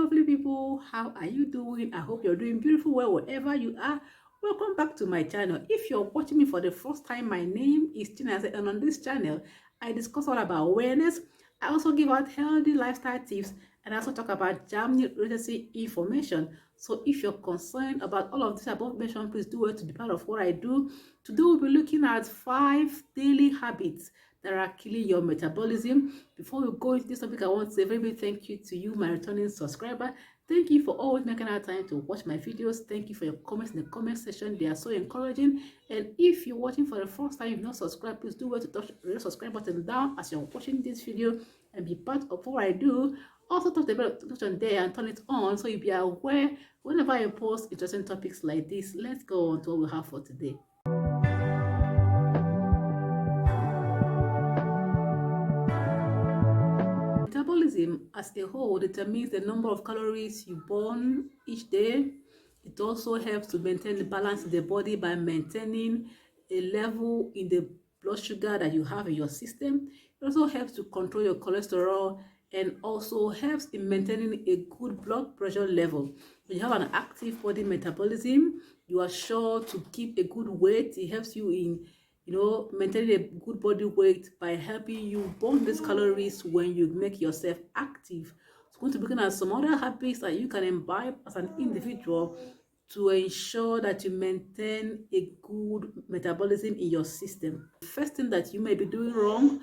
lovely people, how are you doing? I hope you're doing beautiful well wherever you are. Welcome back to my channel. If you're watching me for the first time, my name is Chinaze, and on this channel I discuss all about awareness. I also give out healthy lifestyle tips, and I also talk about Germany literacy information. So if you're concerned about all of this above mentioned, please do it to be part of what I do. Today we'll be looking at 5 daily habits that are killing your metabolism. Before we go into this topic, I want to say a very big thank you to you, my returning subscriber. Thank you for always making our time to watch my videos. Thank you for your comments in the comment section. They are so encouraging. And if you're watching for the first time, you've not subscribed, please do well to touch the subscribe button down as you're watching this video and be part of what I do. Also touch the bell button there and turn it on so you'll be aware whenever I post interesting topics like this. Let's go on to what we have for today. Metabolism as a whole determines the number of calories you burn each day. It also helps to maintain the balance in the body by maintaining a level in the blood sugar that you have in your system. It also helps to control your cholesterol and also helps in maintaining a good blood pressure level. When you have an active body metabolism, you are sure to keep a good weight. It helps you in maintaining a good body weight by helping you burn these calories when you make yourself active. So I'm going to be looking at some other habits that you can imbibe as an individual to ensure that you maintain a good metabolism in your system. The first thing that you may be doing wrong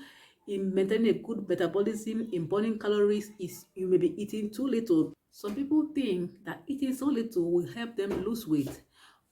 in maintaining a good metabolism in burning calories is you may be eating too little. Some people think that eating so little will help them lose weight,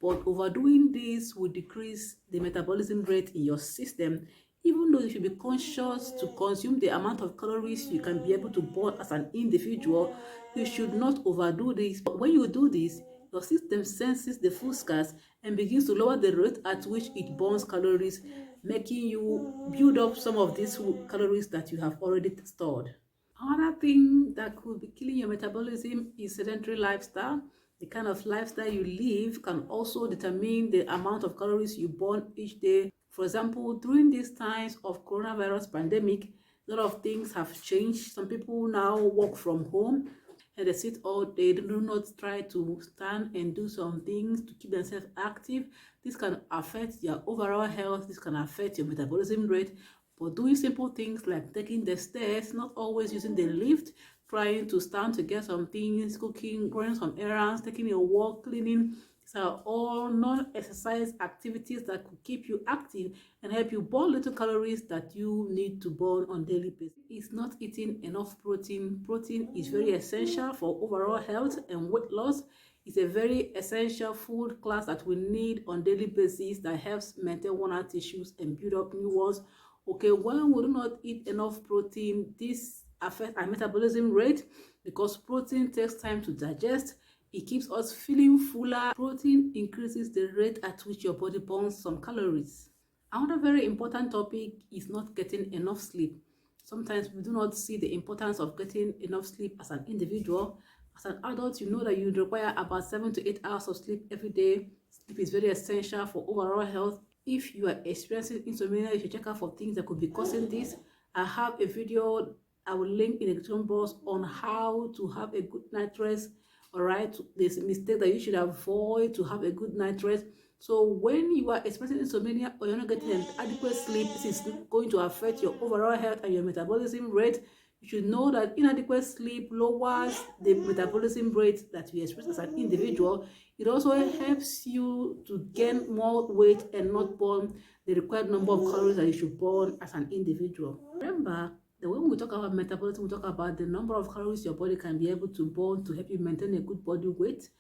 but overdoing this will decrease the metabolism rate in your system. Even though you should be conscious to consume the amount of calories you can be able to burn as an individual, you should not overdo this. But when you do this, your system senses the food scarce and begins to lower the rate at which it burns calories, making you build up some of these calories that you have already stored. Another thing that could be killing your metabolism is sedentary lifestyle. The kind of lifestyle you live can also determine the amount of calories you burn each day. For example, during these times of coronavirus pandemic, a lot of things have changed. Some people now work from home and they sit all day. They do not try to stand and do some things to keep themselves active. This can affect their overall health. This can affect your metabolism rate. But doing simple things like taking the stairs, not always using the lift, trying to stand to get some things, cooking, running some errands, taking a walk, cleaning, these are all non-exercise activities that could keep you active and help you burn little calories that you need to burn on daily basis. It's not eating enough protein. Protein is very essential for overall health and weight loss. It's a very essential food class that we need on daily basis that helps maintain worn-out tissues and build up new ones. Okay, when we do not eat enough protein, this affects our metabolism rate because protein takes time to digest. It keeps us feeling fuller. Protein increases the rate at which your body burns some calories. Another very important topic is not getting enough sleep. Sometimes we do not see the importance of getting enough sleep as an individual. As an adult, you know that you require about 7 to 8 hours of sleep every day. Sleep is very essential for overall health. If you are experiencing insomnia, you should check out for things that could be causing this. I have a video I will link in the description box on how to have a good night rest. All right, there's a mistake that you should avoid to have a good night rest. So when you are experiencing insomnia or you're not getting an adequate sleep, this is going to affect your overall health and your metabolism rate. You should know that inadequate sleep lowers the metabolism rate that you experience as an individual. It also helps you to gain more weight and not burn the required number of calories that you should burn as an individual. Remember that when we talk about metabolism, we talk about the number of calories your body can be able to burn to help you maintain a good body weight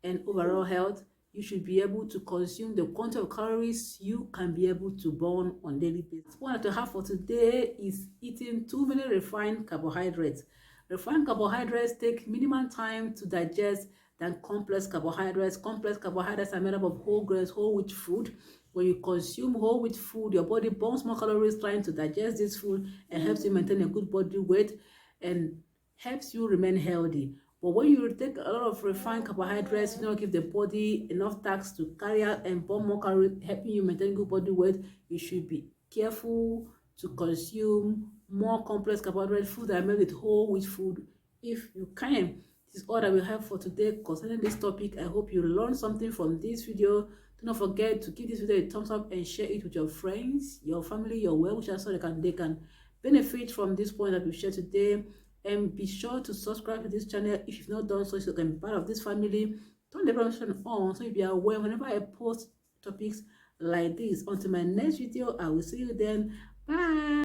and overall health. You should be able to consume the quantity of calories you can be able to burn on daily basis. What I to have for today is eating too many refined carbohydrates. Refined carbohydrates take minimum time to digest than complex carbohydrates. Complex carbohydrates are made up of whole grains, whole wheat food. When you consume whole wheat food, your body burns more calories trying to digest this food and helps you maintain a good body weight and helps you remain healthy. But when you take a lot of refined carbohydrates, you don't give the body enough tasks to carry out and burn more calories, helping you maintain good body weight. You should be careful to consume more complex carbohydrate food that are made with whole wheat food if you can. This is all that we have for today concerning this topic. I hope you learned something from this video. Do not forget to give this video a thumbs up and share it with your friends, your family, your well-wishers, so they can benefit from this point that we shared today. And be sure to subscribe to this channel if you've not done so, so you can be part of this family. Turn the notification on so you'll be aware whenever I post topics like this. Until my next video, I will see you then. Bye.